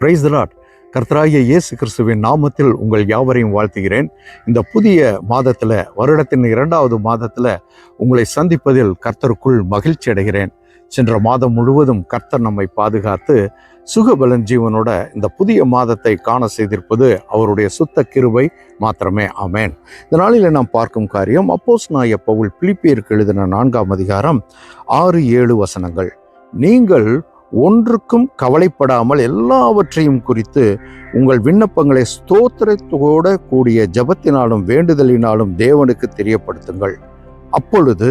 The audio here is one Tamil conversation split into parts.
Praise the Lord. கர்த்தராகிய இயேசு கிறிஸ்துவின் நாமத்தில் உங்கள் யாவரையும் வாழ்த்துகிறேன். இந்த புதிய மாதத்தில், வருடத்தின் 2வது மாதத்தில் உங்களை சந்திப்பதில் கர்த்தருக்குள் மகிழ்ச்சி அடைகிறேன். சென்ற மாதம் முழுவதும் கர்த்தர் நம்மை பாதுகாத்து சுகபலன் ஜீவனோட இந்த புதிய மாதத்தை காண செய்திருப்பது அவருடைய சுத்த கிருபை மாத்திரமே. ஆமென். இந்த நாளில் நாம் பார்க்கும் காரியம், அப்போஸ்தலனாகிய பவுல் பிலிப்பியருக்கு எழுதின 4ஆம் அதிகாரம் 6-7 வசனங்கள். நீங்கள் ஒன்றுக்கும் கவலைப்படாமல் எல்லாவற்றையும் குறித்து உங்கள் விண்ணப்பங்களை ஸ்தோத்திரத்தோட கூடிய ஜெபத்தினாலும் வேண்டுதலினாலும் தேவனுக்கு தெரியப்படுத்துங்கள். அப்பொழுது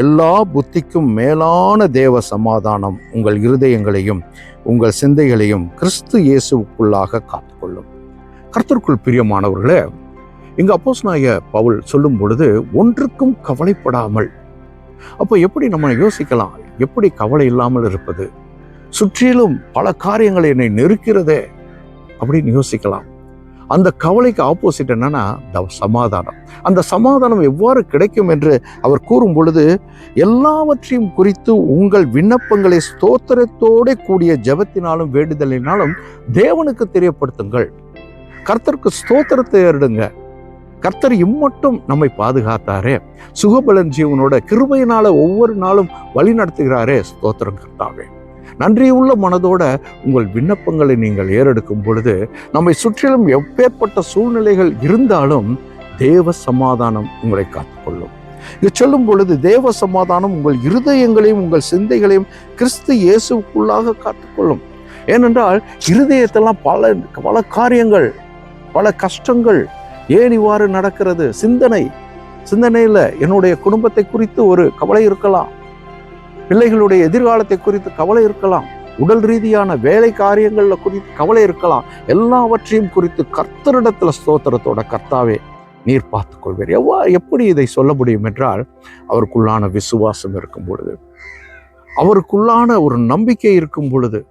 எல்லா புத்திக்கும் மேலான தேவ சமாதானம் உங்கள் இருதயங்களையும் உங்கள் சிந்தைகளையும் கிறிஸ்து இயேசுவுக்குள்ளாக காத்துக்கொள்ளும். கர்த்தருக்குள் பிரியமானவர்களே, இங்கு அப்போஸ்தலனாகிய பவுல் சொல்லும் பொழுது ஒன்றுக்கும் கவலைப்படாமல். அப்போ எப்படி நம்ம யோசிக்கலாம், எப்படி கவலை இல்லாமல் இருப்பது? சுற்றிலும் பல காரியங்கள் என்னை நெருக்கிறதே அப்படின்னு யோசிக்கலாம். அந்த கவலைக்கு ஆப்போசிட் என்னன்னா சமாதானம். அந்த சமாதானம் எவ்வாறு கிடைக்கும் என்று அவர் கூறும் பொழுது, எல்லாவற்றையும் குறித்து உங்கள் விண்ணப்பங்களை ஸ்தோத்திரத்தோட கூடிய ஜெபத்தினாலும் வேண்டுதலினாலும் தேவனுக்கு தெரியப்படுத்துங்கள். கர்த்தருக்கு ஸ்தோத்திரத்தை ஏறிடுங்க. கர்த்தர் இம்மட்டும் நம்மை பாதுகாத்தாரே, சுகபலன் ஜீவனோட கிருபையினால ஒவ்வொரு நாளும் வழி நடத்துகிறாரே, ஸ்தோத்திரம் கர்த்தாவே. நன்றியுள்ள மனதோட உங்கள் விண்ணப்பங்களை நீங்கள் ஏறெடுக்கும் பொழுது, நம்மை சுற்றிலும் எப்பேற்பட்ட சூழ்நிலைகள் இருந்தாலும் தேவ சமாதானம் உங்களை காத்துக்கொள்ளும். இது சொல்லும் பொழுது தேவ சமாதானம் உங்கள் இருதயங்களையும் உங்கள் சிந்தைகளையும் கிறிஸ்து இயேசுக்குள்ளாக காத்துக்கொள்ளும். ஏனென்றால் இருதயத்தெல்லாம் பல காரியங்கள், பல கஷ்டங்கள், ஏன் இவ்வாறு நடக்கிறது, சிந்தனையில் என்னுடைய குடும்பத்தை குறித்து ஒரு கவலை இருக்கலாம், பிள்ளைகளுடைய எதிர்காலத்தை குறித்து கவலை இருக்கலாம், உடல் ரீதியான வேலை காரியங்கள்ல குறித்து கவலை இருக்கலாம். எல்லாவற்றையும் குறித்து கர்த்தரிடத்துல ஸ்தோத்திரத்தோட, கர்த்தாவே நீர் பார்த்துக் கொள்வீர். எப்படி இதை சொல்ல முடியும் என்றால், அவருக்குள்ளான விசுவாசம் இருக்கும் பொழுது, அவருக்குள்ளான ஒரு நம்பிக்கை இருக்கும் பொழுது,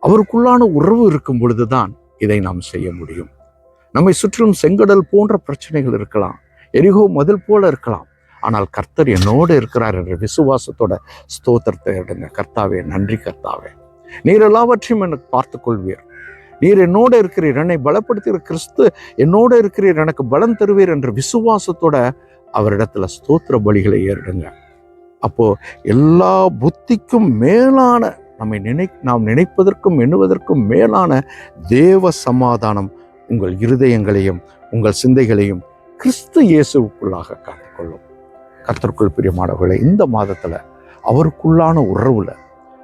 அவருக்குள்ளான உறவு இருக்கும் பொழுதுதான் இதை நாம் செய்ய முடியும். நம்மை சுற்றிலும் செங்கடல் போன்ற பிரச்சனைகள் இருக்கலாம், எரிகோ மதில் போல இருக்கலாம். ஆனால் கர்த்தர் என்னோடு இருக்கிறார் என்ற விசுவாசத்தோட ஸ்தோத்திரத்தை எடுங்க. கர்த்தாவே நன்றி, கர்த்தாவே நீர் எல்லாவற்றையும் எனக்கு பார்த்து கொள்வீர், நீர் என்னோடு இருக்கிறீர், என்னை பலப்படுத்துகிற கிறிஸ்து என்னோடு இருக்கிறீர், எனக்கு பலம் தருவீர் என்ற விசுவாசத்தோட அவரிடத்துல ஸ்தோத்திர பலிகளை ஏறிடுங்க. அப்போ எல்லா புத்திக்கும் மேலான, நாம் நினைப்பதற்கும் எண்ணுவதற்கும் மேலான தேவ சமாதானம் உங்கள் இருதயங்களையும் உங்கள் சிந்தைகளையும் கிறிஸ்து இயேசுவுக்குள்ளாக காத்துக்கொள்ளும். கர்த்தருக்குள் பிரியமானவர்களே, இந்த மாதத்துல அவருக்குள்ளான உறவுல,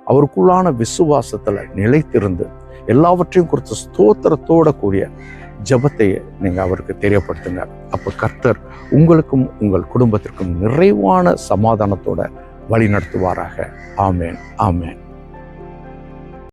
அவருக்குள்ளான விசுவாசத்துல நிலைத்திருந்து எல்லாவற்றையும் குறித்து ஸ்தோத்திரத்தோட கூடிய ஜெபத்தை நீங்க அவருக்கு தெரியப்படுத்துங்க. அப்ப கர்த்தர் உங்களுக்கும் உங்கள் குடும்பத்திற்கும் நிறைவான சமாதானத்தோட வழி நடத்துவாராக. ஆமேன், ஆமேன்.